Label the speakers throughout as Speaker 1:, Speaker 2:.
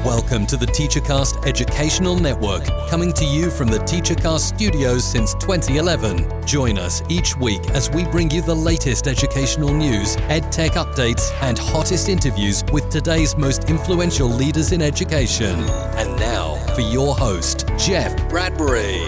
Speaker 1: Welcome to the TeacherCast Educational Network, coming to you from the TeacherCast studios since 2011. Join us each week as we bring you the latest educational news, EdTech updates, and hottest interviews with today's most influential leaders in education. And now, for your host, Jeff Bradbury.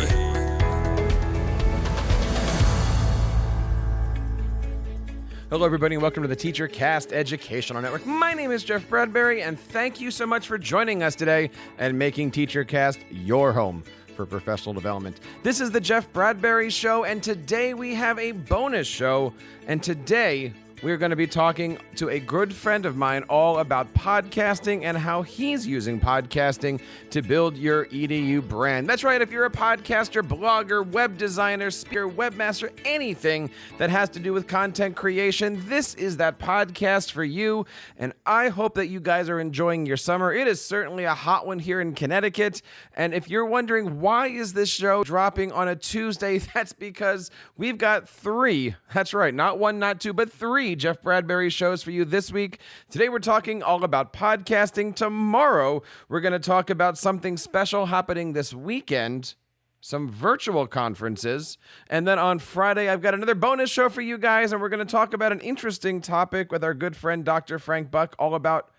Speaker 2: Hello, everybody, and welcome to the TeacherCast Educational Network. My name is Jeff Bradbury, and thank you so much for joining us today and making TeacherCast your home for professional development. This is the Jeff Bradbury Show, and today we have a bonus show, and today we're going to be talking to a good friend of mine all about podcasting and how he's using podcasting to build your EDU brand. That's right, if you're a podcaster, blogger, web designer, speaker, webmaster, anything that has to do with content creation, this is that podcast for you, and I hope that you guys are enjoying your summer. It is certainly a hot one here in Connecticut, and if you're wondering why is this show dropping on a Tuesday, that's because we've got three, that's right, not one, not two, but three Jeff Bradbury shows for you this week. Today we're talking all about podcasting. Tomorrow we're going to talk about something special happening this weekend, some virtual conferences. And then on Friday I've got another bonus show for you guys, and we're going to talk about an interesting topic with our good friend Dr. Frank Buck, all about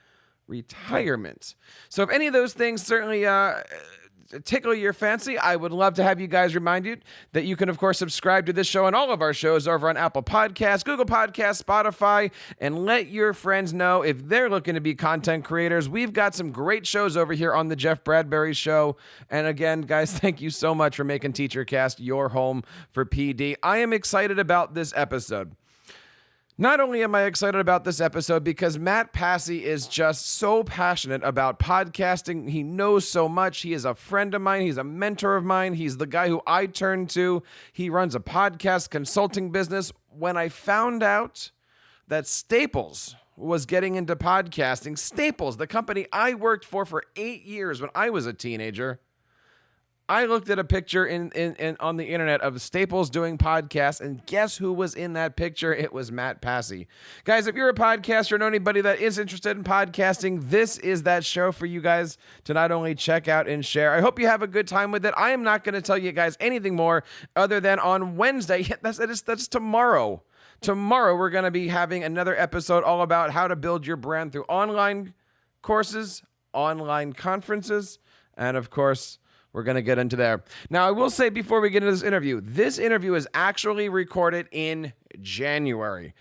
Speaker 2: retirement. So if any of those things certainly tickle your fancy, I would love to have you guys remind you that you can, of course, subscribe to this show and all of our shows over on Apple Podcasts, Google Podcasts, Spotify, and let your friends know if they're looking to be content creators. We've got some great shows over here on the Jeff Bradbury Show. And again, guys, thank you so much for making TeacherCast your home for PD. I am excited about this episode. Not only am I excited about this episode because Matt Passey is just so passionate about podcasting. He knows so much. He is a friend of mine. He's a mentor of mine. He's the guy who I turn to. He runs a podcast consulting business. When I found out that Staples was getting into podcasting, Staples, the company I worked for 8 years when I was a teenager, I looked at a picture on the internet of Staples doing podcasts, and guess who was in that picture? It was Matt Passey. Guys, if you're a podcaster or know anybody that is interested in podcasting, this is that show for you guys to not only check out and share. I hope you have a good time with it. I am not going to tell you guys anything more other than on Wednesday. That's tomorrow. Tomorrow, we're going to be having another episode all about how to build your brand through online courses, online conferences, and of course, we're going to get into there. Now, I will say before we get into this interview is actually recorded in January.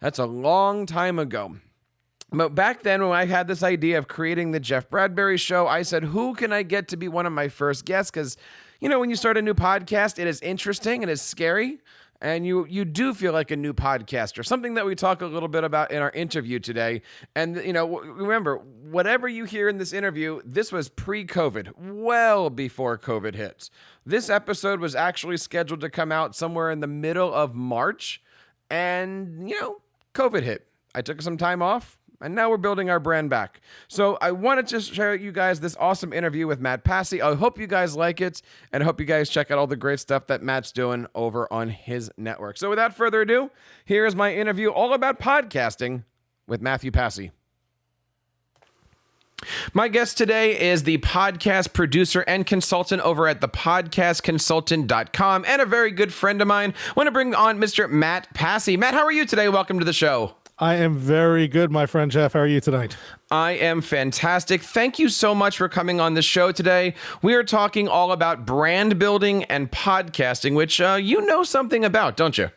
Speaker 2: That's a long time ago. But back then, when I had this idea of creating the Jeff Bradbury Show, I said, who can I get to be one of my first guests? Because, you know, when you start a new podcast, it is interesting, it is scary, and you do feel like a new podcaster, something that we talk a little bit about in our interview today. And, you know, remember, whatever you hear in this interview, this was pre-COVID, well before COVID hits. This episode was actually scheduled to come out somewhere in the middle of March, and, you know, COVID hit. I took some time off, and now we're building our brand back. So I wanted to share with you guys this awesome interview with Matt Passey. I hope you guys like it, and I hope you guys check out all the great stuff that Matt's doing over on his network. So without further ado, here is my interview all about podcasting with Matthew Passey. My guest today is the podcast producer and consultant over at thepodcastconsultant.com and a very good friend of mine. I want to bring on Mr. Matt Passey. Matt, how are you today? Welcome to the show.
Speaker 3: I am very good, my friend Jeff. How are you tonight?
Speaker 2: I am fantastic. Thank you so much for coming on the show today. We are talking all about brand building and podcasting, which you know something about, don't you?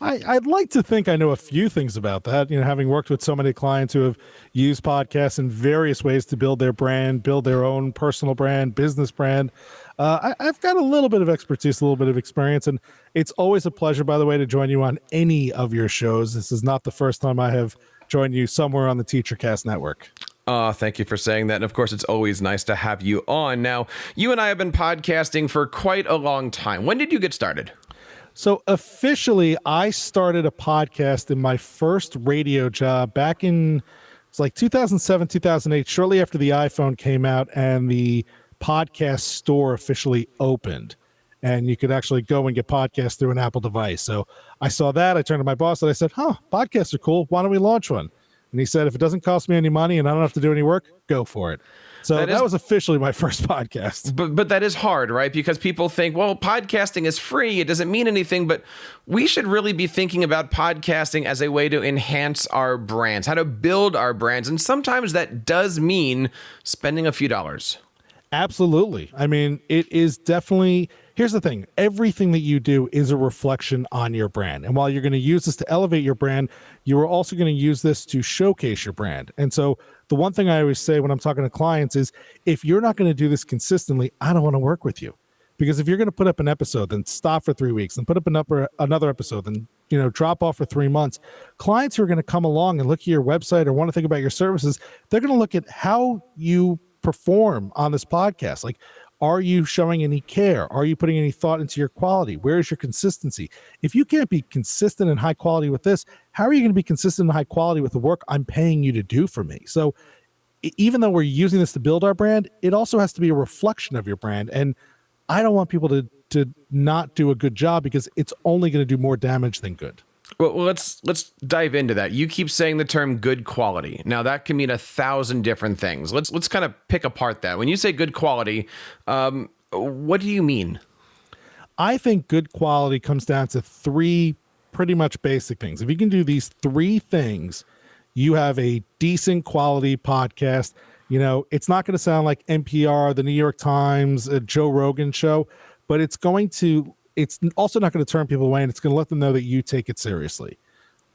Speaker 3: I'd like to think I know a few things about that, you know, having worked with so many clients who have used podcasts in various ways to build their brand, build their own personal brand, business brand. I've got a little bit of expertise, a little bit of experience, and it's always a pleasure, by the way, to join you on any of your shows. This is not the first time I have joined you somewhere on the TeacherCast network.
Speaker 2: Thank you for saying that. And of course, it's always nice to have you on. Now, you and I have been podcasting for quite a long time. When did you get started?
Speaker 3: So officially, I started a podcast in my first radio job back in, it's like 2007, 2008, shortly after the iPhone came out and the podcast store officially opened. And you could actually go and get podcasts through an Apple device. So I saw that. I turned to my boss and I said, podcasts are cool. Why don't we launch one? And he said, if it doesn't cost me any money and I don't have to do any work, go for it. So that was officially my first podcast.
Speaker 2: But that is hard, right? Because people think, well, podcasting is free. It doesn't mean anything. But we should really be thinking about podcasting as a way to enhance our brands, how to build our brands. And sometimes that does mean spending a few dollars.
Speaker 3: Absolutely. I mean, it is definitely, here's the thing. Everything that you do is a reflection on your brand. And while you're going to use this to elevate your brand, you are also going to use this to showcase your brand. And so the one thing I always say when I'm talking to clients is, if you're not going to do this consistently, I don't want to work with you. Because if you're going to put up an episode, then stop for 3 weeks and put up another episode, then drop off for 3 months, clients who are going to come along and look at your website or want to think about your services, they're going to look at how you perform on this podcast. Like, are you showing any care? Are you putting any thought into your quality? Where is your consistency? If you can't be consistent and high quality with this, how are you going to be consistent and high quality with the work I'm paying you to do for me? So even though we're using this to build our brand, it also has to be a reflection of your brand. And I don't want people to not do a good job, because it's only going to do more damage than good.
Speaker 2: Well, let's dive into that. You keep saying the term good quality. Now, that can mean 1,000 different things. Let's kind of pick apart that. When you say good quality, what do you mean?
Speaker 3: I think good quality comes down to 3 pretty much basic things. If you can do these 3 things, you have a decent quality podcast. It's not going to sound like NPR, the New York Times, a Joe Rogan show, but it's also not going to turn people away, and it's going to let them know that you take it seriously.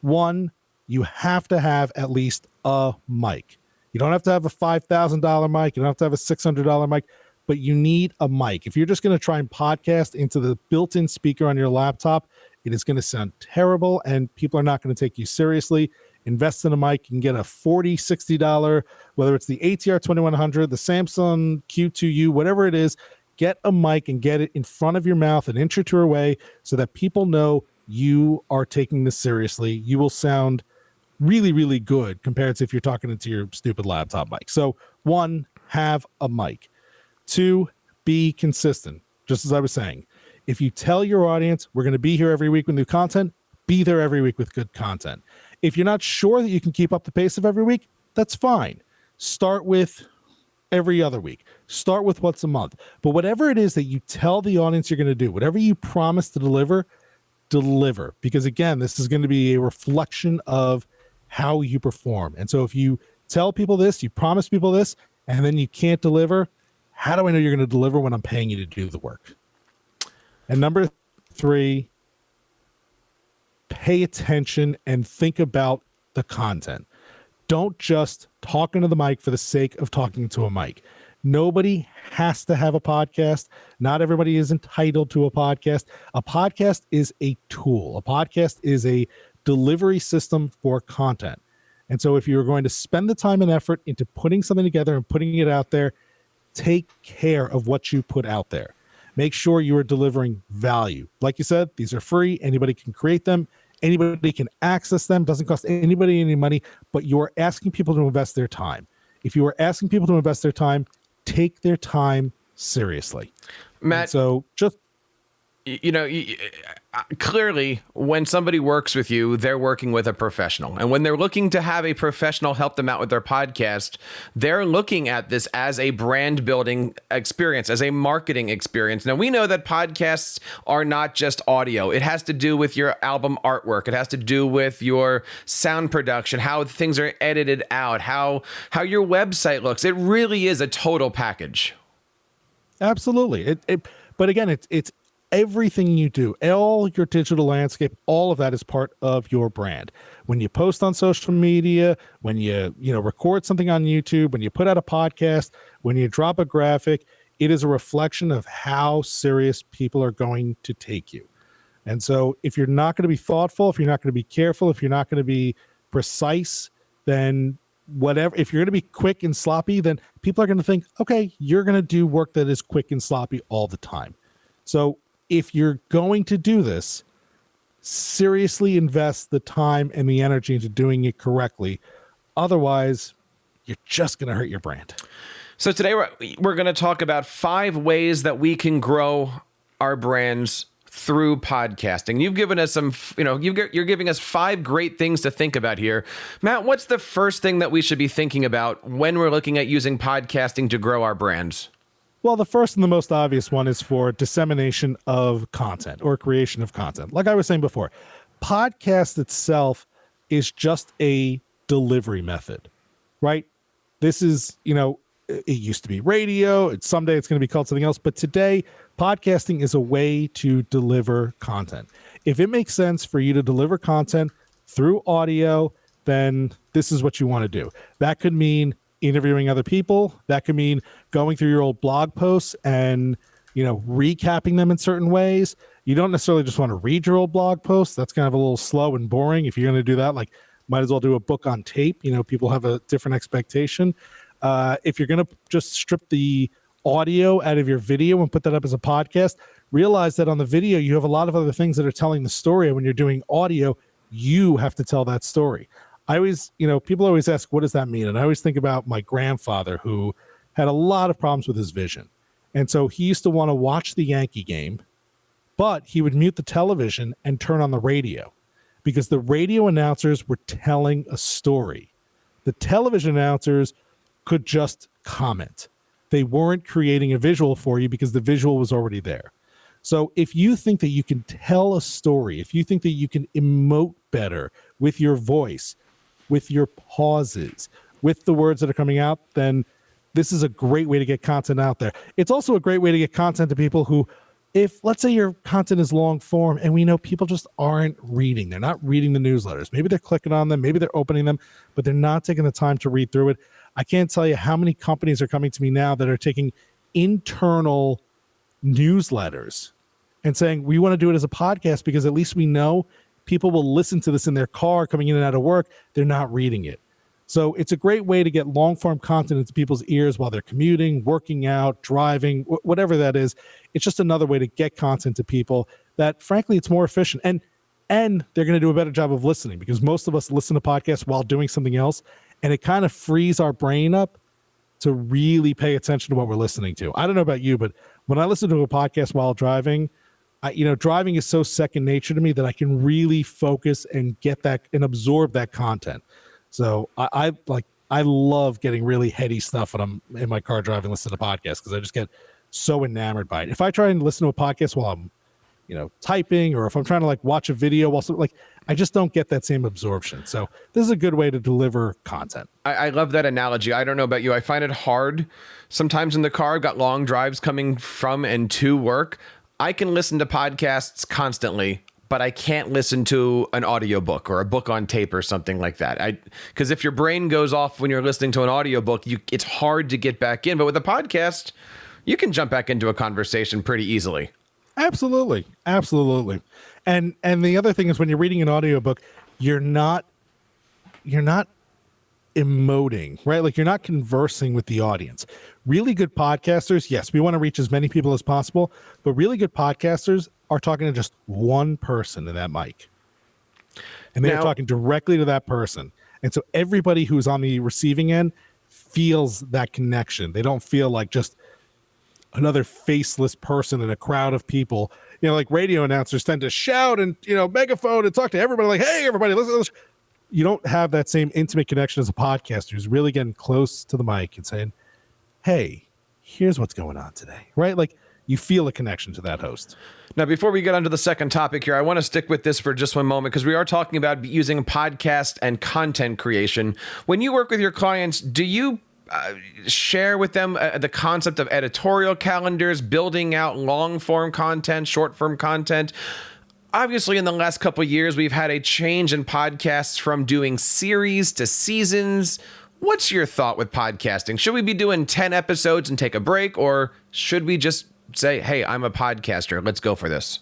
Speaker 3: 1, you have to have at least a mic. You don't have to have a $5,000 mic. You don't have to have a $600 mic, but you need a mic. If you're just going to try and podcast into the built-in speaker on your laptop, it is going to sound terrible, and people are not going to take you seriously. Invest in a mic. You can get a $40, $60, whether it's the ATR 2100, the Samsung Q2U, whatever it is. Get a mic and get it in front of your mouth, an inch or two away, so that people know you are taking this seriously. You will sound really, really good compared to if you're talking into your stupid laptop mic. So 1, have a mic. 2, be consistent. Just as I was saying, if you tell your audience, we're going to be here every week with new content, be there every week with good content. If you're not sure that you can keep up the pace of every week, that's fine. Start with every other week. Start with once a month. But whatever it is that you tell the audience you're going to do, whatever you promise to deliver. Because again, this is going to be a reflection of how you perform. And so if you tell people this, you promise people this, and then you can't deliver, how do I know you're going to deliver when I'm paying you to do the work? And number 3, pay attention and think about the content. Don't just talk into the mic for the sake of talking to a mic. Nobody has to have a podcast. Not everybody is entitled to a podcast. A podcast is a tool. A podcast is a delivery system for content. And so if you're going to spend the time and effort into putting something together and putting it out there, take care of what you put out there. Make sure you are delivering value. Like you said, these are free. Anybody can create them. Anybody can access them. Doesn't cost anybody any money, but you're asking people to invest their time. If you are asking people to invest their time, take their time seriously.
Speaker 2: Matt,
Speaker 3: and so just
Speaker 2: clearly, when somebody works with you, they're working with a professional. And when they're looking to have a professional help them out with their podcast, they're looking at this as a brand building experience, as a marketing experience. Now, we know that podcasts are not just audio. It has to do with your album artwork. It has to do with your sound production, how things are edited out, how your website looks. It really is a total package.
Speaker 3: Absolutely. But again, it's everything you do, all your digital landscape, all of that is part of your brand. When you post on social media, when you record something on YouTube, when you put out a podcast, when you drop a graphic, it is a reflection of how serious people are going to take you. And so if you're not going to be thoughtful, if you're not going to be careful, if you're not going to be precise, then if you're going to be quick and sloppy, then people are going to think, okay, you're going to do work that is quick and sloppy all the time. So if you're going to do this, seriously invest the time and the energy into doing it correctly. Otherwise, you're just going to hurt your brand.
Speaker 2: So today we're going to talk about 5 ways that we can grow our brands through podcasting. You've given us some, you're giving us 5 great things to think about here. Matt, what's the first thing that we should be thinking about when we're looking at using podcasting to grow our brands?
Speaker 3: Well, the first and the most obvious one is for dissemination of content or creation of content. Like I was saying before, podcast itself is just a delivery method, right? This is, it used to be radio. Someday it's going to be called something else. But today, podcasting is a way to deliver content. If it makes sense for you to deliver content through audio, then this is what you want to do. That could mean interviewing other people. That could mean going through your old blog posts and, recapping them in certain ways. You don't necessarily just want to read your old blog posts. That's kind of a little slow and boring. If you're going to do that, might as well do a book on tape. People have a different expectation. If you're going to just strip the audio out of your video and put that up as a podcast, realize that on the video, you have a lot of other things that are telling the story. And when you're doing audio, you have to tell that story. I always, people always ask, what does that mean? And I always think about my grandfather, who had a lot of problems with his vision. And so he used to want to watch the Yankee game, but he would mute the television and turn on the radio because the radio announcers were telling a story. The television announcers could just comment. They weren't creating a visual for you because the visual was already there. So if you think that you can tell a story, if you think that you can emote better with your voice, with your pauses, with the words that are coming out, then this is a great way to get content out there. It's also a great way to get content to people who, if let's say your content is long form and we know people just aren't reading, they're not reading the newsletters. Maybe they're clicking on them, maybe they're opening them, but they're not taking the time to read through it. I can't tell you how many companies are coming to me now that are taking internal newsletters and saying, we want to do it as a podcast because at least we know people will listen to this in their car coming in and out of work. They're not reading it. So it's a great way to get long form content into people's ears while they're commuting, working out, driving, whatever that is. It's just another way to get content to people that, frankly, it's more efficient. And they're going to do a better job of listening because most of us listen to podcasts while doing something else. And it kind of frees our brain up to really pay attention to what we're listening to. I don't know about you, but when I listen to a podcast while driving, driving is so second nature to me that I can really focus and get that and absorb that content. So I love getting really heady stuff when I'm in my car driving, listening to podcasts because I just get so enamored by it. If I try and listen to a podcast while I'm, typing, or if I'm trying to watch a video while I just don't get that same absorption. So this is a good way to deliver content.
Speaker 2: I love that analogy. I don't know about you. I find it hard sometimes in the car. I've got long drives coming from and to work. I can listen to podcasts constantly, but I can't listen to an audiobook or a book on tape or something like that. Because if your brain goes off when you're listening to an audiobook, it's hard to get back in. But with a podcast, you can jump back into a conversation pretty easily.
Speaker 3: Absolutely. Absolutely. And the other thing is when you're reading an audiobook, you're not emoting, right? You're not conversing with the audience. Really good podcasters, yes, we want to reach as many people as possible, but really good podcasters are talking to just one person in that mic. And they're talking directly to that person. And so everybody who's on the receiving end feels that connection. They don't feel like just another faceless person in a crowd of people. Radio announcers tend to shout and, megaphone and talk to everybody hey, everybody, listen. You don't have that same intimate connection as a podcaster who's really getting close to the mic and saying, hey, here's what's going on today, right? You feel a connection to that host.
Speaker 2: Now, before we get on to the second topic here, I want to stick with this for just one moment because we are talking about using podcast and content creation. When you work with your clients, do you share with them the concept of editorial calendars, building out long-form content, short-form content? Obviously, in the last couple of years, we've had a change in podcasts from doing series to seasons. What's your thought with podcasting? Should we be doing 10 episodes and take a break, or should we just say, hey, I'm a podcaster, let's go for this?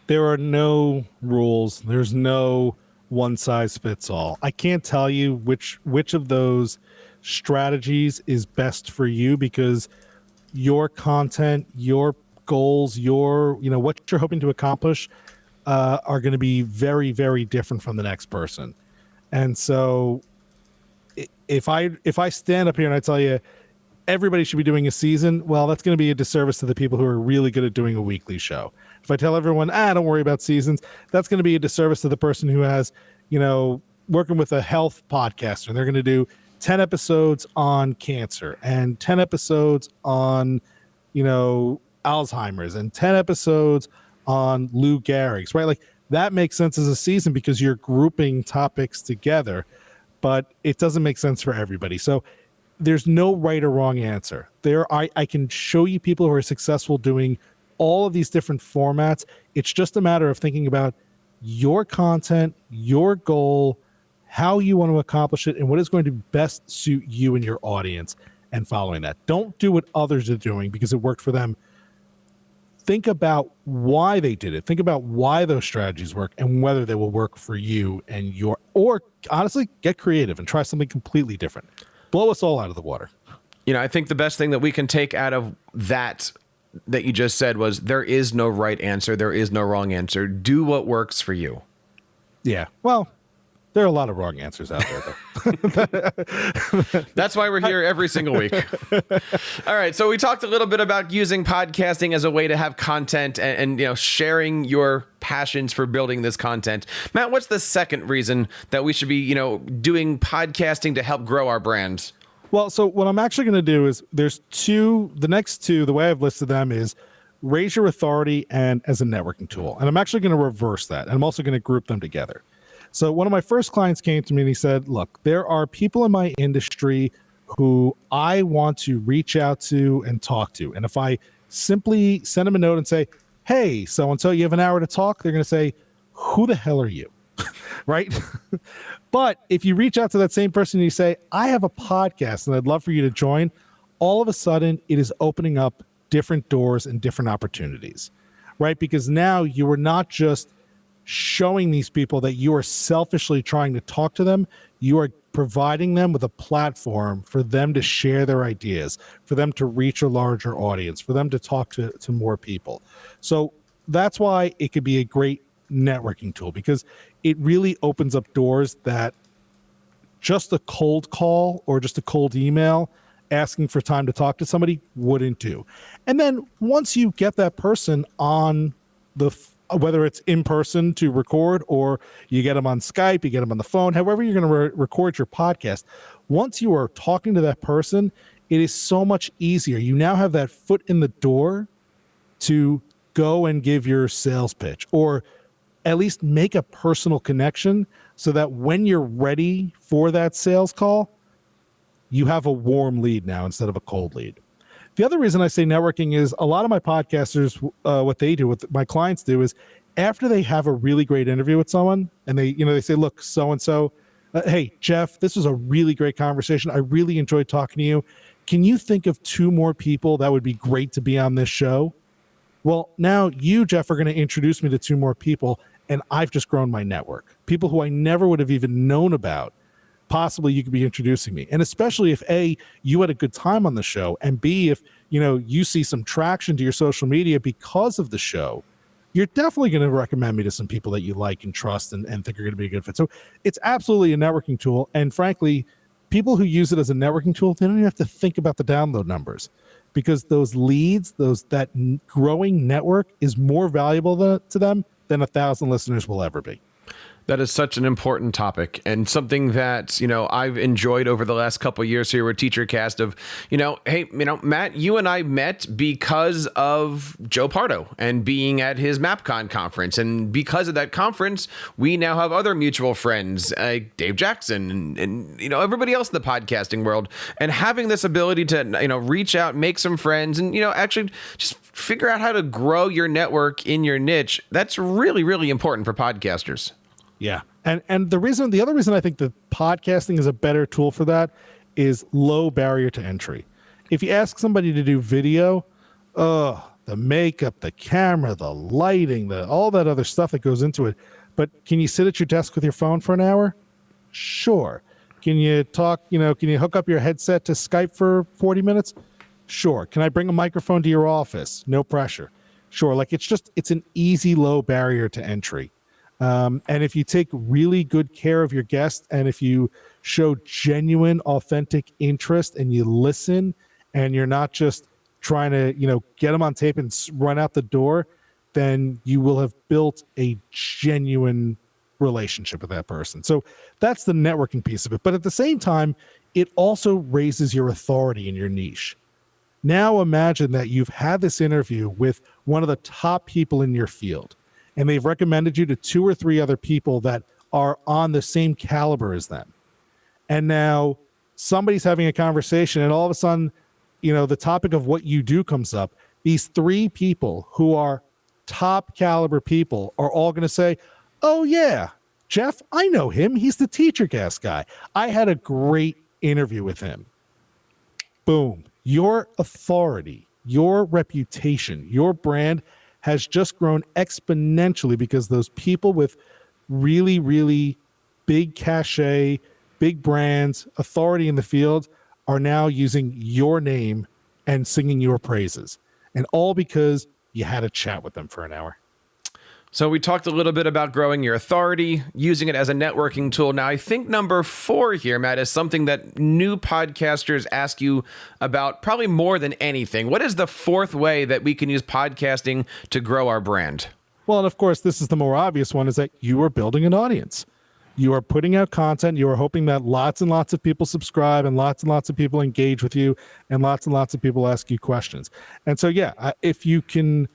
Speaker 3: There are no rules. There's no one size fits all. I can't tell you which of those strategies is best for you because your content, your goals, what you're hoping to accomplish are going to be very, very different from the next person. And so if I stand up here and I tell you everybody should be doing a season, well, that's going to be a disservice to the people who are really good at doing a weekly show. If I tell everyone, don't worry about seasons, that's going to be a disservice to the person who has, working with a health podcaster, and they're going to do 10 episodes on cancer and 10 episodes on, Alzheimer's and 10 episodes on Lou Gehrig's, right? Like that makes sense as a season because you're grouping topics together, but it doesn't make sense for everybody. So there's no right or wrong answer. I can show you people who are successful doing all of these different formats. It's just a matter of thinking about your content, your goal, how you want to accomplish it, and what is going to best suit you and your audience, and following that. Don't do what others are doing because it worked for them. Think about why they did it. Think about why those strategies work and whether they will work for you and or honestly, get creative and try something completely different. Blow us all out of the water.
Speaker 2: I think the best thing that we can take out of that you just said was there is no right answer. There is no wrong answer. Do what works for you.
Speaker 3: Yeah. Well, there are a lot of wrong answers out there, though.
Speaker 2: That's why we're here every single week. All right. So we talked a little bit about using podcasting as a way to have content and sharing your passions for building this content. Matt, what's the second reason that we should be, doing podcasting to help grow our brands?
Speaker 3: Well, so what I'm actually going to do is there's the next two, the way I've listed them is raise your authority and as a networking tool. And I'm actually going to reverse that. And I'm also going to group them together. So one of my first clients came to me and he said, look, there are people in my industry who I want to reach out to and talk to. And if I simply send them a note and say, hey, so-and-so, you have an hour to talk, they're going to say, who the hell are you? Right? But if you reach out to that same person and you say, I have a podcast and I'd love for you to join, all of a sudden it is opening up different doors and different opportunities, right? Because now you are not just showing these people that you are selfishly trying to talk to them. You are providing them with a platform for them to share their ideas, for them to reach a larger audience, for them to talk to more people. So that's why it could be a great networking tool, because it really opens up doors that just a cold call or just a cold email asking for time to talk to somebody wouldn't do. And then once you get that person on whether it's in person to record or you get them on Skype, you get them on the phone, however you're going to record your podcast, once you are talking to that person, it is so much easier. You now have that foot in the door to go and give your sales pitch, or at least make a personal connection so that when you're ready for that sales call, you have a warm lead now instead of a cold lead. The other reason I say networking is a lot of my podcasters, what they do, what my clients do is after they have a really great interview with someone and they say, look, so-and-so, hey, Jeff, this was a really great conversation. I really enjoyed talking to you. Can you think of 2 more people that would be great to be on this show? Well, now you, Jeff, are going to introduce me to 2 more people, and I've just grown my network. People who I never would have even known about. Possibly you could be introducing me. And especially if A, you had a good time on the show, and B, if you see some traction to your social media because of the show, you're definitely going to recommend me to some people that you like and trust and think are going to be a good fit. So it's absolutely a networking tool. And frankly, people who use it as a networking tool, they don't even have to think about the download numbers, because those leads, that growing network is more valuable to them than 1,000 listeners will ever be.
Speaker 2: That is such an important topic, and something that, I've enjoyed over the last couple of years here with TeacherCast of, hey, Matt, you and I met because of Joe Pardo and being at his MapCon conference. And because of that conference, we now have other mutual friends, Dave Jackson and everybody else in the podcasting world, and having this ability to, reach out, make some friends and, actually just figure out how to grow your network in your niche. That's really, really important for podcasters.
Speaker 3: Yeah. And the other reason I think that podcasting is a better tool for that is low barrier to entry. If you ask somebody to do video, the makeup, the camera, the lighting, all that other stuff that goes into it. But can you sit at your desk with your phone for an hour? Sure. Can you talk, can you hook up your headset to Skype for 40 minutes? Sure. Can I bring a microphone to your office? No pressure. Sure. Like it's an easy, low barrier to entry. And if you take really good care of your guests, and if you show genuine, authentic interest and you listen and you're not just trying to, get them on tape and run out the door, then you will have built a genuine relationship with that person. So that's the networking piece of it. But at the same time, it also raises your authority in your niche. Now imagine that you've had this interview with one of the top people in your field, and they've recommended you to 2 or 3 other people that are on the same caliber as them. And now somebody's having a conversation, and all of a sudden, the topic of what you do comes up. These 3 people who are top caliber people are all going to say, oh yeah, Jeff, I know him. He's the TeacherCast guy. I had a great interview with him. Boom. Your authority, your reputation, your brand has just grown exponentially because those people with really, really big cachet, big brands, authority in the field are now using your name and singing your praises. And all because you had a chat with them for an hour.
Speaker 2: So we talked a little bit about growing your authority, using it as a networking tool. Now, I think number 4 here, Matt, is something that new podcasters ask you about probably more than anything. What is the 4th way that we can use podcasting to grow our brand?
Speaker 3: Well, and of course, this is the more obvious one, is that you are building an audience. You are putting out content. You are hoping that lots and lots of people subscribe and lots of people engage with you and lots of people ask you questions. And so, yeah, if you can...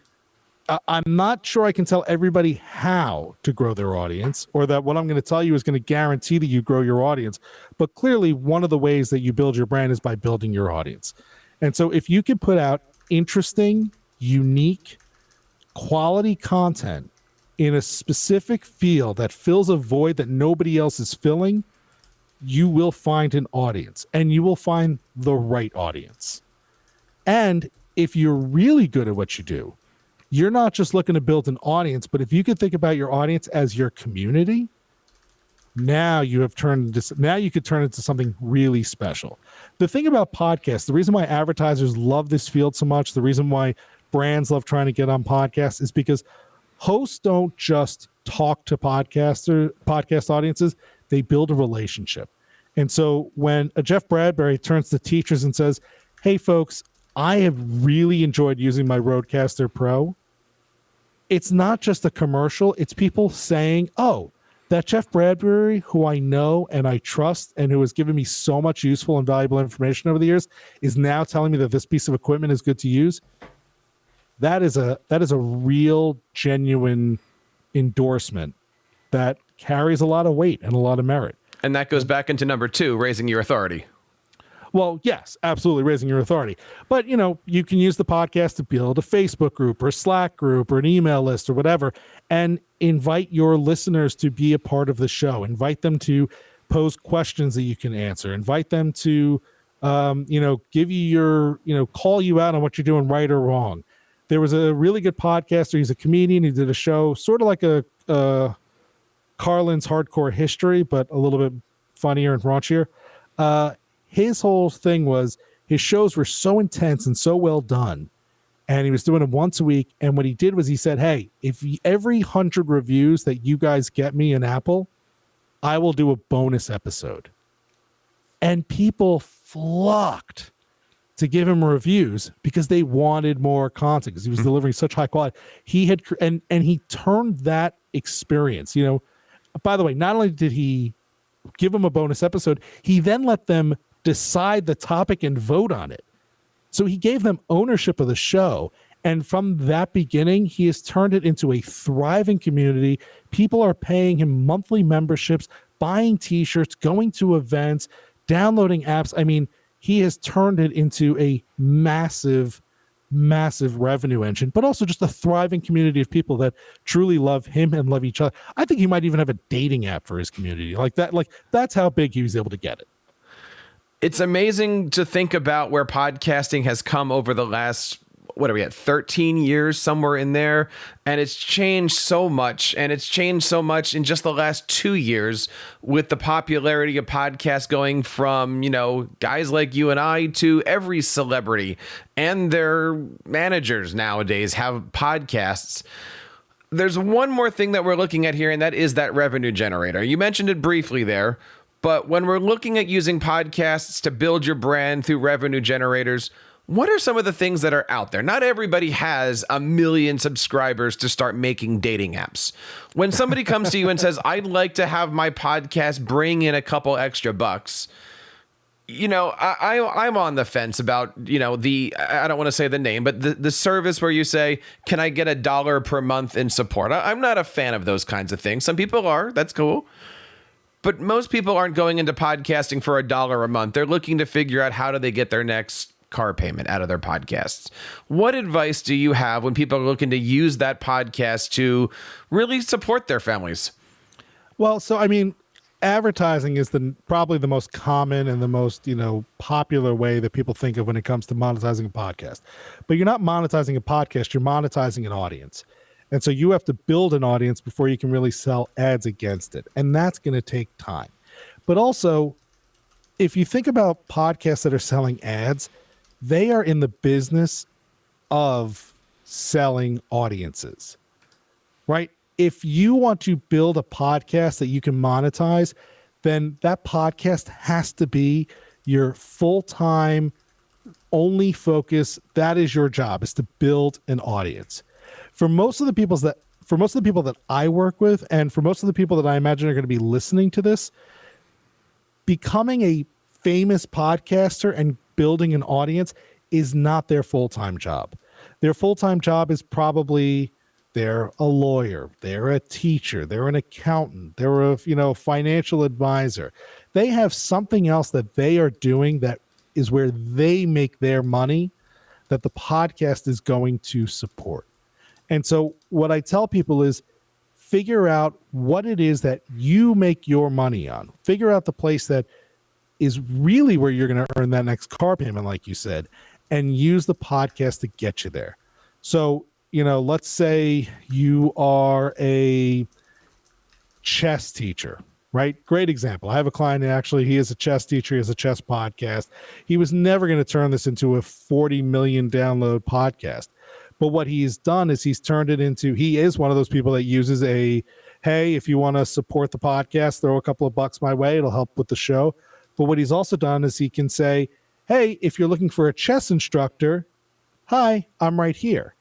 Speaker 3: I'm not sure I can tell everybody how to grow their audience, or that what I'm going to tell you is going to guarantee that you grow your audience. But clearly, one of the ways that you build your brand is by building your audience. And so if you can put out interesting, unique, quality content in a specific field that fills a void that nobody else is filling, you will find an audience, and you will find the right audience. And if you're really good at what you do, you're not just looking to build an audience, but if you could think about your audience as your community, now you could turn into something really special. The thing about podcasts, the reason why advertisers love this field so much, the reason why brands love trying to get on podcasts is because hosts don't just talk to podcast audiences, they build a relationship. And so when a Jeff Bradbury turns to teachers and says, hey folks, I have really enjoyed using my Rodecaster Pro, it's not just a commercial. It's people saying, oh, that Jeff Bradbury, who I know and I trust and who has given me so much useful and valuable information over the years, is now telling me that this piece of equipment is good to use. That is a real, genuine endorsement that carries a lot of weight and a lot of merit.
Speaker 2: And that goes back into number 2, raising your authority.
Speaker 3: Well, yes, absolutely, raising your authority. But, you can use the podcast to build a Facebook group or a Slack group or an email list or whatever, and invite your listeners to be a part of the show. Invite them to pose questions that you can answer. Invite them to, give you call you out on what you're doing right or wrong. There was a really good podcaster. He's a comedian. He did a show sort of like a Carlin's Hardcore History, but a little bit funnier and raunchier. His whole thing was his shows were so intense and so well done, and he was doing them once a week. And what he did was he said, hey, if every 100 reviews that you guys get me in Apple, I will do a bonus episode. And people flocked to give him reviews because they wanted more content because he was delivering such high quality. He had, and he turned that experience, by the way, not only did he give them a bonus episode, he then let them decide the topic and vote on it. So he gave them ownership of the show. And from that beginning, he has turned it into a thriving community. People are paying him monthly memberships, buying t-shirts, going to events, downloading apps. I mean, he has turned it into a massive, massive revenue engine, but also just a thriving community of people that truly love him and love each other. I think he might even have a dating app for his community like that. Like, that's how big he was able to get it.
Speaker 2: It's amazing to think about where podcasting has come over the last, 13 years, somewhere in there. And it's changed so much. And it's changed so much in just the last 2 years with the popularity of podcasts going from, guys like you and I to every celebrity and their managers nowadays have podcasts. There's one more thing that we're looking at here, and that is that revenue generator. You mentioned it briefly there. But when we're looking at using podcasts to build your brand through revenue generators, What are some of the things that are out there? Not everybody has 1 million subscribers to start making dating apps. When somebody comes to you and says, I'd like to have my podcast bring in a couple extra bucks, you know, I'm on the fence about, you know, I don't want to say the name, but the service where you say, can I get $1 per month in support? I'm not a fan of those kinds of things. Some people are. That's cool. But most people aren't going into podcasting for $1 a month. They're looking to figure out how do they get their next car payment out of their podcasts. What advice do you have when people are looking to use that podcast to really support their families?
Speaker 3: Well, so, I mean, advertising is probably the most common and the most, popular way that people think of when it comes to monetizing a podcast. But you're not monetizing a podcast, you're monetizing an audience. And so you have to build an audience before you can really sell ads against it. And that's going to take time. But also, if you think about podcasts that are selling ads, they are in the business of selling audiences, right? If you want to build a podcast that you can monetize, then that podcast has to be your full-time only focus. That is your job, is to build an audience. For most of the people that I work with, and for most of the people that I imagine are going to be listening to this, becoming a famous podcaster and building an audience is not their full-time job. Their full-time job is probably they're a lawyer, they're a teacher, they're an accountant, they're a financial advisor. They have something else that they are doing that is where they make their money that the podcast is going to support. And so what I tell people is figure out what it is that you make your money on. Figure out the place that is really where you're going to earn that next car payment, like you said, and use the podcast to get you there. So, let's say you are a chess teacher, right? Great example. I have a client he is a chess teacher. He has a chess podcast. He was never going to turn this into a 40 million download podcast. But what he's done is he's turned it into, he is one of those people that uses hey, if you want to support the podcast, throw a couple of bucks my way. It'll help with the show. But what he's also done is he can say, hey, if you're looking for a chess instructor, hi, I'm right here.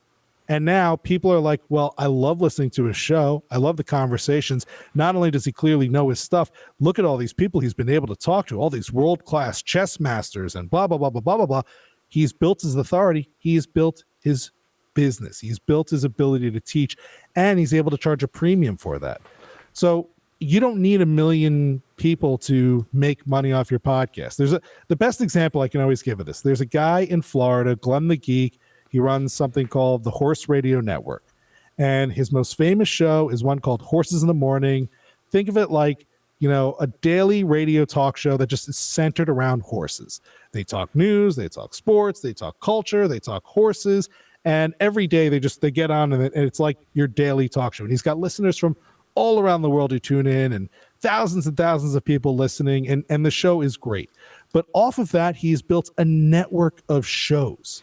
Speaker 3: And now people are like, well, I love listening to his show. I love the conversations. Not only does he clearly know his stuff, look at all these people he's been able to talk to, all these world-class chess masters and blah, blah, blah, blah, blah, blah, blah. He's built his authority. He's built his business. He's built his ability to teach, and he's able to charge a premium for that. So you don't need 1 million people to make money off your podcast. The best example I can always give of this. There's a guy in Florida, Glenn the Geek. He runs something called the Horse Radio Network. And his most famous show is one called Horses in the Morning. Think of it like, a daily radio talk show that just is centered around horses. They talk news, they talk sports, they talk culture, they talk horses. And every day they get on and it's like your daily talk show. And he's got listeners from all around the world who tune in and thousands of people listening. And the show is great. But off of that, he's built a network of shows,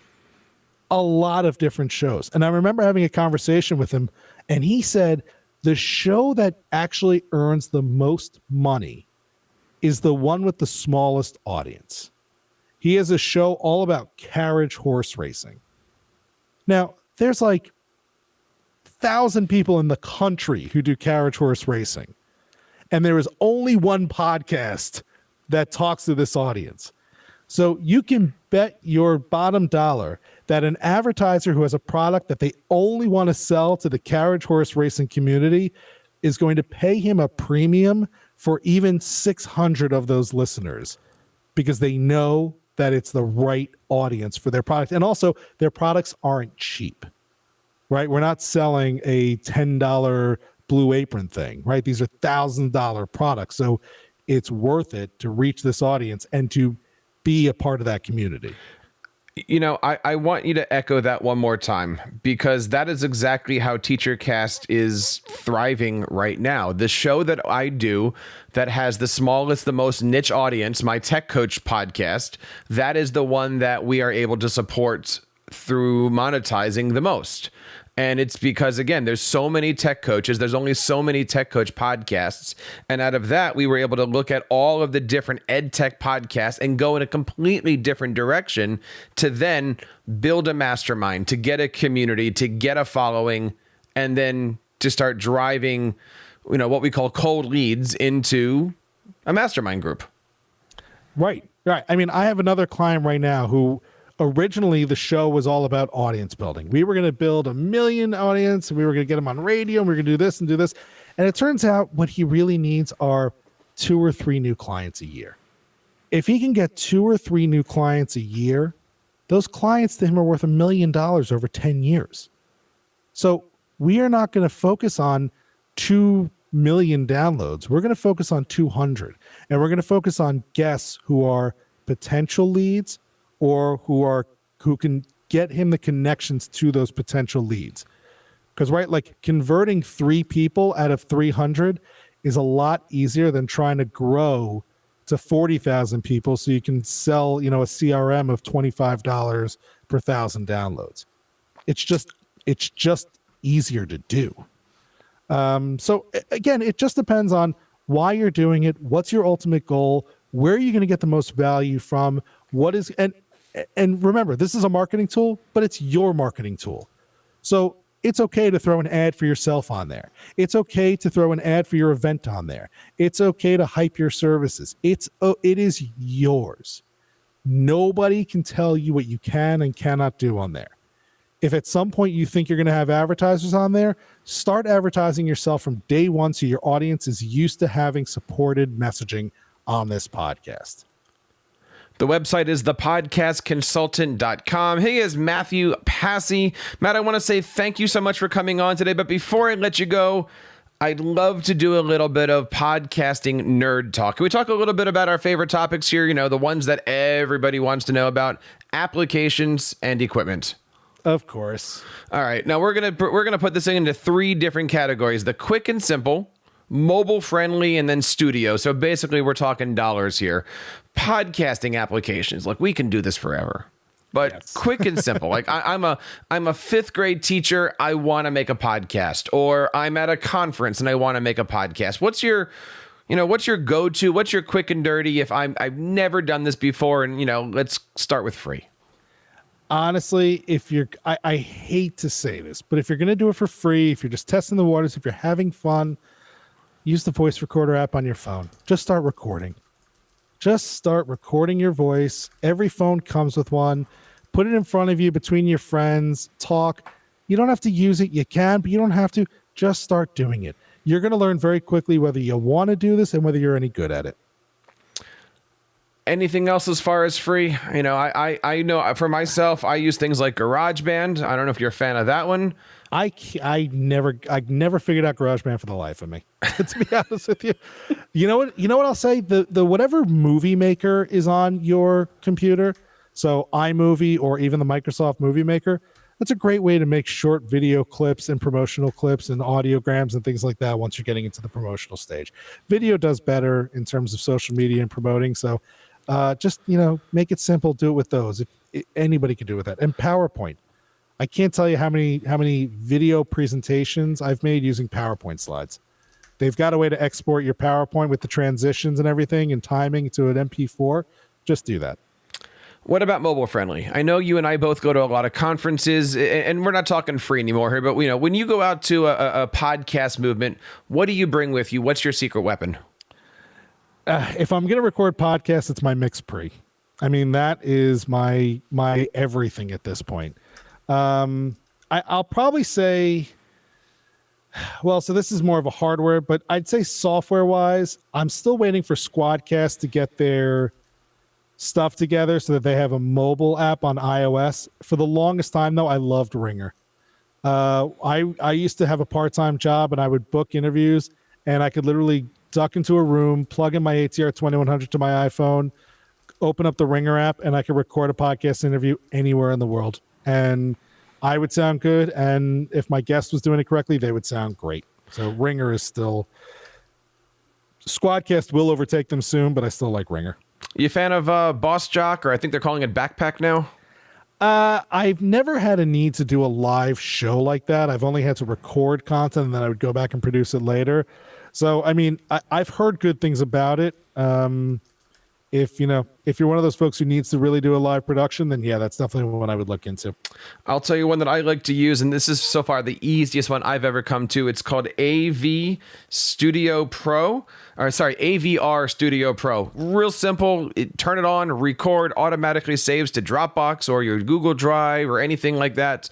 Speaker 3: a lot of different shows. And I remember having a conversation with him, and he said the show that actually earns the most money is the one with the smallest audience. He has a show all about carriage horse racing. Now, there's like 1,000 people in the country who do carriage horse racing. And there is only one podcast that talks to this audience. So you can bet your bottom dollar that an advertiser who has a product that they only want to sell to the carriage horse racing community is going to pay him a premium for even 600 of those listeners because they know that it's the right audience for their product. And also, their products aren't cheap, right? We're not selling a $10 Blue Apron thing, right? These are $1,000 products. So it's worth it to reach this audience and to be a part of that community.
Speaker 2: I want you to echo that one more time, because that is exactly how TeacherCast is thriving right now. The show that I do that has the smallest, the most niche audience, my Tech Coach podcast, that is the one that we are able to support through monetizing the most. And it's because, again, there's so many tech coaches. There's only so many tech coach podcasts. And out of that, we were able to look at all of the different ed tech podcasts and go in a completely different direction to then build a mastermind, to get a community, to get a following, and then to start driving, what we call cold leads into a mastermind group.
Speaker 3: Right. I mean, I have another client right now who originally the show was all about audience building. We were going to build 1 million audience, and we were going to get him on radio, and we were going to do this and do this. And it turns out what he really needs are 2 or 3 new clients a year. If he can get 2 or 3 new clients a year, those clients to him are worth $1 million over 10 years. So we are not going to focus on 2 million downloads. We're going to focus on 200, and we're going to focus on guests who are potential leads or who can get him the connections to those potential leads. Because, right, like converting 3 people out of 300 is a lot easier than trying to grow to 40,000 people so you can sell, a CRM of $25 per 1,000 downloads. It's just easier to do. So again, it just depends on why you're doing it. What's your ultimate goal? Where are you going to get the most value from? And remember, this is a marketing tool, but it's your marketing tool. So it's okay to throw an ad for yourself on there. It's okay to throw an ad for your event on there. It's okay to hype your services. It is yours. Nobody can tell you what you can and cannot do on there. If at some point you think you're going to have advertisers on there, start advertising yourself from day one so your audience is used to having supported messaging on this podcast.
Speaker 2: The website is thepodcastconsultant.com. He is Matthew Passey. Matt, I want to say thank you so much for coming on today. But before I let you go, I'd love to do a little bit of podcasting nerd talk. Can we talk a little bit about our favorite topics here? The ones that everybody wants to know about, applications and equipment.
Speaker 3: Of course.
Speaker 2: All right. Now we're gonna put this thing into 3 different categories: the quick and simple, mobile friendly, and then studio. So basically, we're talking dollars here. Podcasting applications. Look, we can do this forever, but yes. Quick and simple. Like I'm a 5th grade teacher. I want to make a podcast, or I'm at a conference and I want to make a podcast. What's your go-to? What's your quick and dirty? If I've never done this before, and let's start with free.
Speaker 3: Honestly, I hate to say this, but if you're going to do it for free, if you're just testing the waters, if you're having fun, use the voice recorder app on your phone. Just start recording. Just start recording your voice. Every phone comes with one. Put it in front of you between your friends. Talk. You don't have to use it. You can, but you don't have to. Just start doing it. You're going to learn very quickly whether you want to do this and whether you're any good at it.
Speaker 2: Anything else as far as free? I know for myself, I use things like GarageBand. I don't know if you're a fan of that one.
Speaker 3: I never figured out GarageBand for the life of me, to be honest with you. You know what I'll say? The whatever movie maker is on your computer, so iMovie or even the Microsoft Movie Maker, that's a great way to make short video clips and promotional clips and audiograms and things like that once you're getting into the promotional stage. Video does better in terms of social media and promoting, so just make it simple. Do it with those. Anybody can do it with that. And PowerPoint. I can't tell you how many video presentations I've made using PowerPoint slides. They've got a way to export your PowerPoint with the transitions and everything and timing to an MP4. Just do that.
Speaker 2: What about mobile friendly? I know you and I both go to a lot of conferences, and we're not talking free anymore here, but when you go out to a podcast movement, what do you bring with you? What's your secret weapon?
Speaker 3: If I'm going to record podcasts, it's my mix pre. I mean, that is my everything at this point. I'll probably say, well, so this is more of a hardware, but I'd say software wise, I'm still waiting for Squadcast to get their stuff together so that they have a mobile app on iOS. For the longest time, though, I loved Ringer. I used to have a part-time job, and I would book interviews, and I could literally duck into a room, plug in my ATR 2100 to my iPhone, open up the Ringer app, and I could record a podcast interview anywhere in the world. And I would sound good, and if my guest was doing it correctly, they would sound great. So Ringer is still... Squadcast will overtake them soon, but I still like Ringer.
Speaker 2: You a fan of Boss Jock, or I think they're calling it Backpack now?
Speaker 3: I've never had a need to do a live show like that. I've only had to record content and then I would go back and produce it later. So, I mean, I've heard good things about it. If you're one of those folks who needs to really do a live production, then yeah, that's definitely one I would look into.
Speaker 2: I'll tell you one that I like to use, and this is so far the easiest one I've ever come to. It's called AV Studio Pro, AVR Studio Pro. Real simple. Turn it on, record, automatically saves to Dropbox or your Google Drive or anything like that.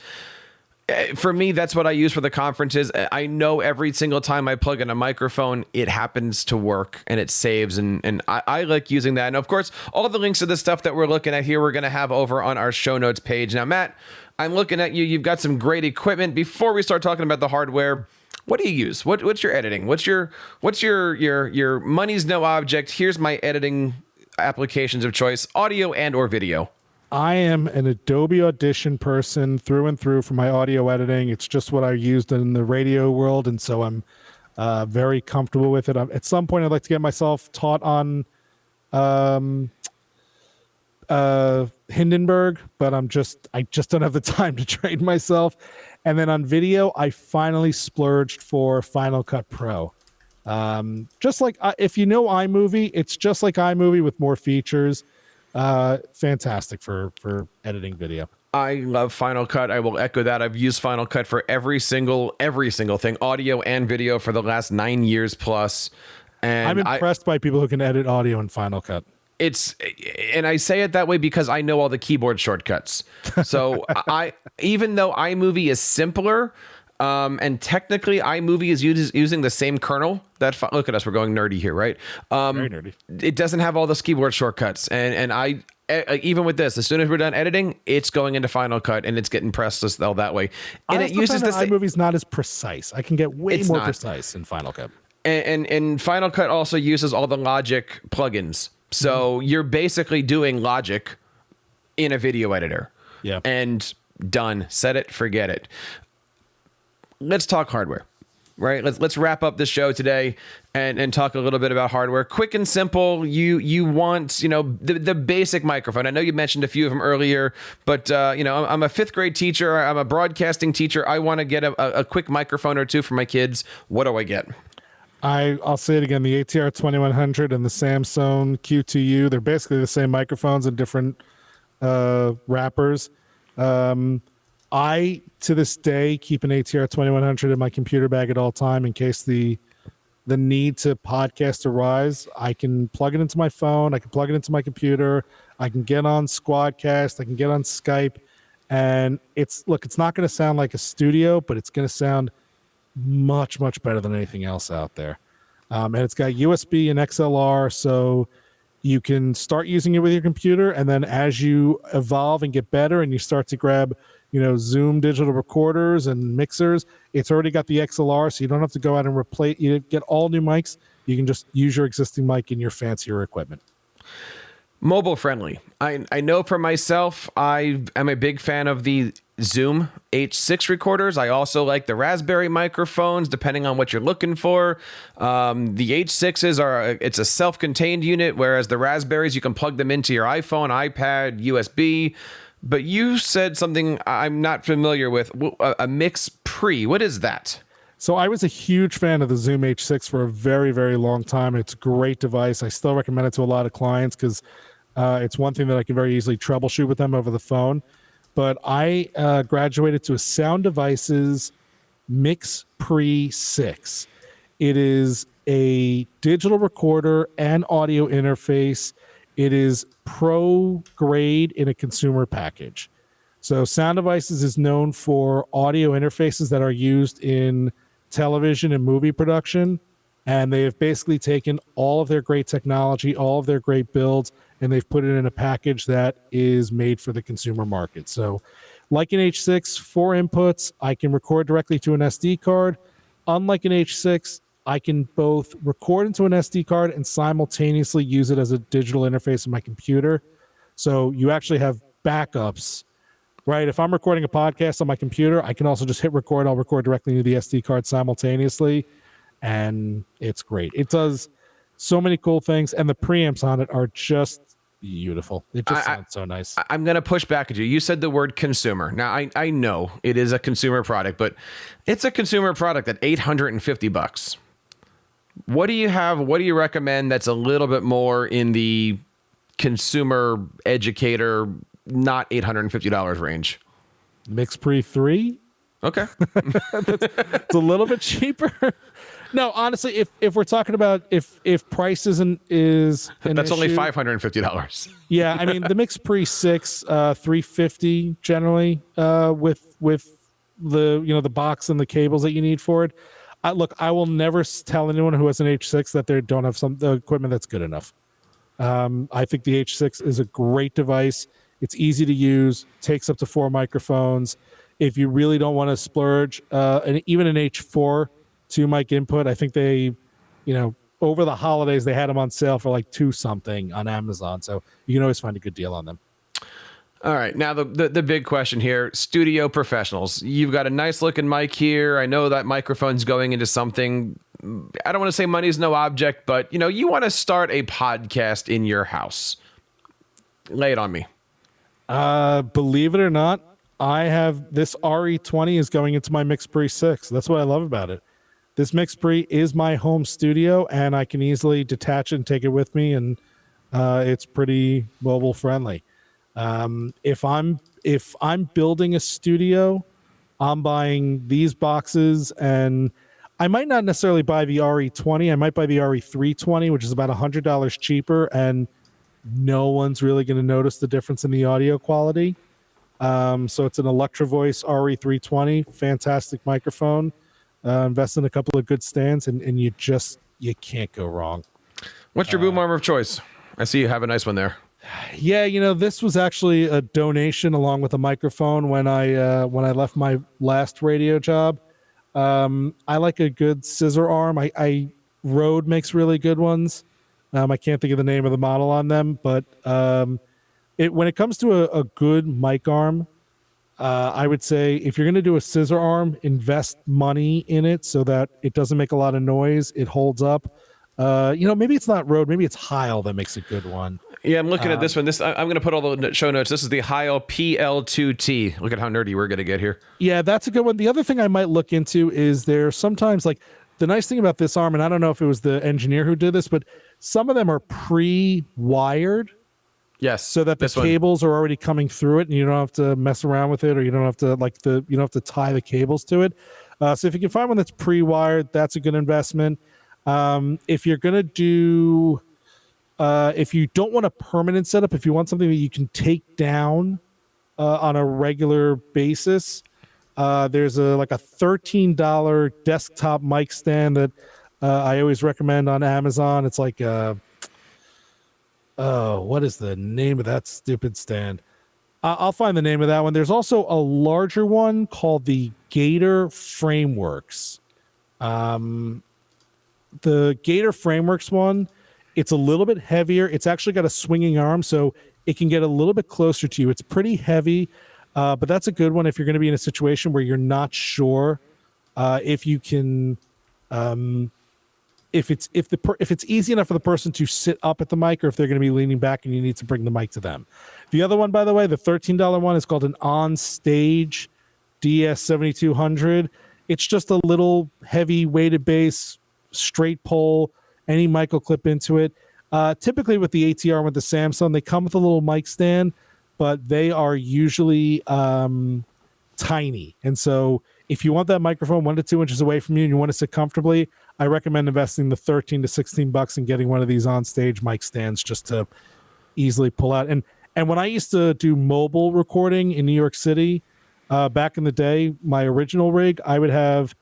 Speaker 2: For me, that's what I use for the conferences. I know every single time I plug in a microphone, it happens to work and it saves. And I like using that. And of course, all the links to the stuff that we're looking at here, we're going to have over on our show notes page. Now, Matt, I'm looking at you. You've got some great equipment. Before we start talking about the hardware, what do you use? What's your editing? What's your money's no object? Here's my editing applications of choice, audio and or video.
Speaker 3: I am an Adobe Audition person through and through for my audio editing. It's just what I used in the radio world, and so I'm very comfortable with it. At some point, I'd like to get myself taught on Hindenburg, but I just don't have the time to train myself. And then on video, I finally splurged for Final Cut Pro. Just like if you know iMovie, it's just like iMovie with more features. Fantastic for editing video.
Speaker 2: I love Final Cut. I will echo that. I've used Final Cut for every single thing, audio and video, for the last 9 years plus. And
Speaker 3: I'm impressed by people who can edit audio in Final Cut.
Speaker 2: And I say it that way because I know all the keyboard shortcuts. So even though iMovie is simpler, and technically iMovie is using the same kernel look at us, we're going nerdy here, right?
Speaker 3: Very nerdy.
Speaker 2: It doesn't have all the keyboard shortcuts. And I even with this, as soon as we're done editing, it's going into Final Cut and it's getting pressed all that way. And it uses the
Speaker 3: iMovie's not as precise. I can get way more precise in Final Cut.
Speaker 2: And Final Cut also uses all the Logic plugins. So you're basically doing Logic in a video editor.
Speaker 3: Yeah.
Speaker 2: And done. Set it, forget it. Let's talk hardware, right? Let's wrap up this show today and talk a little bit about hardware. Quick and simple. You want, the basic microphone. I know you mentioned a few of them earlier, but I'm a 5th grade teacher. I'm a broadcasting teacher. I want to get a quick microphone or two for my kids. What do I get?
Speaker 3: I'll say it again. The ATR 2100 and the Samsung Q2U, they're basically the same microphones in different wrappers. I, to this day, keep an ATR 2100 in my computer bag at all time in case the need to podcast arise. I can plug it into my phone. I can plug it into my computer. I can get on Squadcast. I can get on Skype. And it's not going to sound like a studio, but it's going to sound much, much better than anything else out there. And it's got USB and XLR, so you can start using it with your computer. And then as you evolve and get better and you start to grab Zoom digital recorders and mixers, it's already got the XLR, so you don't have to go out and replace. You get all new mics. You can just use your existing mic in your fancier equipment.
Speaker 2: Mobile friendly. I know for myself, I am a big fan of the Zoom H6 recorders. I also like the Raspberry microphones, depending on what you're looking for. The H6s it's a self-contained unit, whereas the Raspberries, you can plug them into your iPhone, iPad, USB. But you said something I'm not familiar with, a Mix Pre. What is that?
Speaker 3: So I was a huge fan of the Zoom H6 for a very, very long time. It's a great device. I still recommend it to a lot of clients because it's one thing that I can very easily troubleshoot with them over the phone. But I graduated to a Sound Devices Mix Pre 6. It is a digital recorder and audio interface. It is pro grade in a consumer package. So Sound Devices is known for audio interfaces that are used in television and movie production. And they have basically taken all of their great technology, all of their great builds, and they've put it in a package that is made for the consumer market. So like an H6, 4 inputs, I can record directly to an SD card. Unlike an H6, I can both record into an SD card and simultaneously use it as a digital interface in my computer. So you actually have backups, right? If I'm recording a podcast on my computer, I can also just hit record. I'll record directly into the SD card simultaneously, and it's great. It does so many cool things, and the preamps on it are just beautiful. It just sounds so nice.
Speaker 2: I'm going to push back at you. You said the word consumer. Now, I know it is a consumer product, but it's a consumer product at $850. What do you have? What do you recommend that's a little bit more in the consumer educator, not $850 range?
Speaker 3: MixPre 3?
Speaker 2: Okay.
Speaker 3: It's a little bit cheaper. No, honestly, if we're talking about if price is an
Speaker 2: that's only
Speaker 3: issue,
Speaker 2: $550.
Speaker 3: Yeah, I mean the MixPre 6, $350 generally, with the the box and the cables that you need for it. Look, I will never tell anyone who has an H6 that they don't have the equipment that's good enough. I think the H6 is a great device. It's easy to use, takes up to 4 microphones. If you really don't want to splurge, and even an H4 2 mic input, I think they, over the holidays, they had them on sale for like $2 something on Amazon. So you can always find a good deal on them.
Speaker 2: All right. Now, the big question here, studio professionals. You've got a nice looking mic here. I know that microphone's going into something. I don't want to say money's no object, but, you want to start a podcast in your house. Lay it on me.
Speaker 3: Believe it or not, I have this RE20 is going into my MixPre 6. That's what I love about it. This MixPre is my home studio, and I can easily detach it and take it with me, and it's pretty mobile friendly. If I'm building a studio, I'm buying these boxes, and I might not necessarily buy the RE20. I might buy the RE320, which is about $100 cheaper, and no one's really going to notice the difference in the audio quality. So it's an Electro Voice RE320, fantastic microphone. Invest in a couple of good stands, and you can't go wrong.
Speaker 2: What's your boom armor of choice? I see you have a nice one there.
Speaker 3: Yeah, this was actually a donation along with a microphone when I left my last radio job. I like a good scissor arm. Rode makes really good ones. I can't think of the name of the model on them, but when it comes to a good mic arm, I would say if you're going to do a scissor arm, invest money in it so that it doesn't make a lot of noise. It holds up. Maybe it's not Rode, maybe it's Heil that makes a good one.
Speaker 2: Yeah, I'm looking at this one. I'm going to put all the show notes. This is the Heil PL2T. Look at how nerdy we're going to get here.
Speaker 3: Yeah, that's a good one. The other thing I might look into is there sometimes, like, the nice thing about this arm, and I don't know if it was the engineer who did this, but some of them are pre-wired.
Speaker 2: Yes.
Speaker 3: So that the cables are already coming through it, and you don't have to mess around with it, or you don't have to tie the cables to it. So if you can find one that's pre-wired, that's a good investment. If you're going to do, if you don't want a permanent setup, if you want something that you can take down on a regular basis, there's a $13 desktop mic stand that I always recommend on Amazon. It's like what is the name of that stupid stand? I'll find the name of that one. There's also a larger one called the Gator Frameworks. The Gator Frameworks one, it's a little bit heavier. It's actually got a swinging arm, so it can get a little bit closer to you. It's pretty heavy, but that's a good one if you're going to be in a situation where you're not sure if you can, if it's easy enough for the person to sit up at the mic, or if they're going to be leaning back and you need to bring the mic to them. The other one, by the way, the $13 one, is called an On-Stage DS7200. It's just a little heavy weighted bass, straight pole. Any mic will clip into it. Typically with the ATR, with the Samsung, they come with a little mic stand, but they are usually tiny. And so if you want that microphone 1 to 2 inches away from you and you want to sit comfortably, I recommend investing the $13 to $16 and getting one of these on-stage mic stands just to easily pull out. And when I used to do mobile recording in New York City, back in the day, my original rig, I would have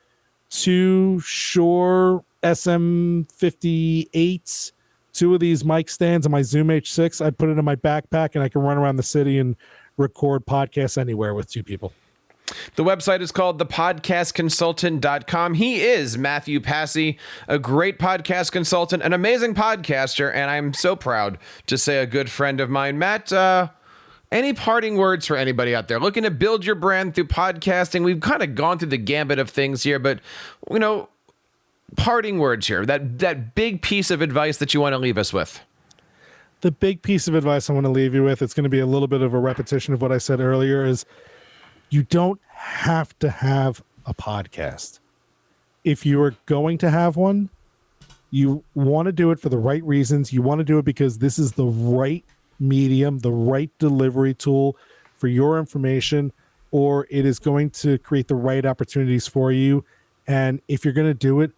Speaker 3: 2 Shure SM58s, 2 of these mic stands, and my Zoom H6. I'd put it in my backpack, and I can run around the city and record podcasts anywhere with 2 people.
Speaker 2: The website is called thepodcastconsultant.com. He is Matthew Passey, a great podcast consultant, an amazing podcaster, and I'm so proud to say a good friend of mine. Matt, any parting words for anybody out there looking to build your brand through podcasting? We've kind of gone through the gambit of things here, but, parting words here, that big piece of advice that you want to leave us with.
Speaker 3: the big piece of advice I want to leave you with, it's going to be a little bit of a repetition of what I said earlier, is you don't have to have a podcast. If you are going to have one, you want to do it for the right reasons. You want to do it because this is the right medium, the right delivery tool for your information, or it is going to create the right opportunities for you. And if you're going to do it,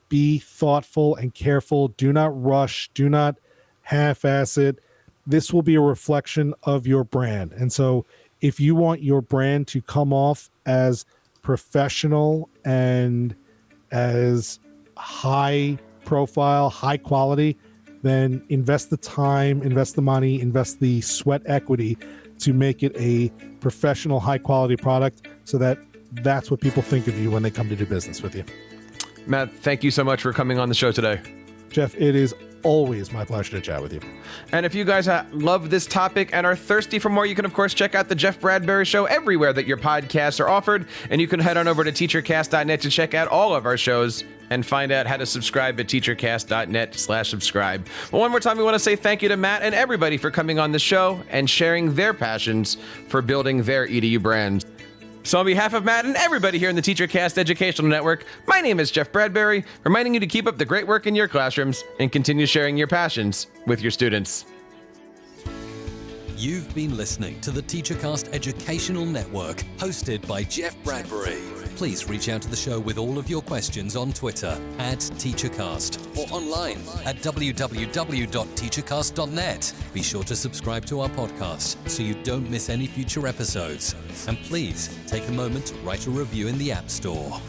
Speaker 3: be thoughtful and careful. Do not rush. Do not half-ass it. This will be a reflection of your brand. And so if you want your brand to come off as professional and as high profile, high quality, then invest the time, invest the money, invest the sweat equity to make it a professional, high quality product, so that that's what people think of you when they come to do business with you.
Speaker 2: Matt, thank you so much for coming on the show today.
Speaker 3: Jeff, it is always my pleasure to chat with you.
Speaker 2: And if you guys love this topic and are thirsty for more, you can, of course, check out the Jeff Bradbury Show everywhere that your podcasts are offered. And you can head on over to teachercast.net to check out all of our shows and find out how to subscribe at teachercast.net/subscribe. But one more time, we want to say thank you to Matt and everybody for coming on the show and sharing their passions for building their EDU brand. So on behalf of Matt and everybody here in the TeacherCast Educational Network, my name is Jeff Bradbury, reminding you to keep up the great work in your classrooms and continue sharing your passions with your students.
Speaker 1: You've been listening to the TeacherCast Educational Network, hosted by Jeff Bradbury. Please reach out to the show with all of your questions on Twitter @TeacherCast or online at www.teachercast.net. Be sure to subscribe to our podcast so you don't miss any future episodes. And please take a moment to write a review in the App Store.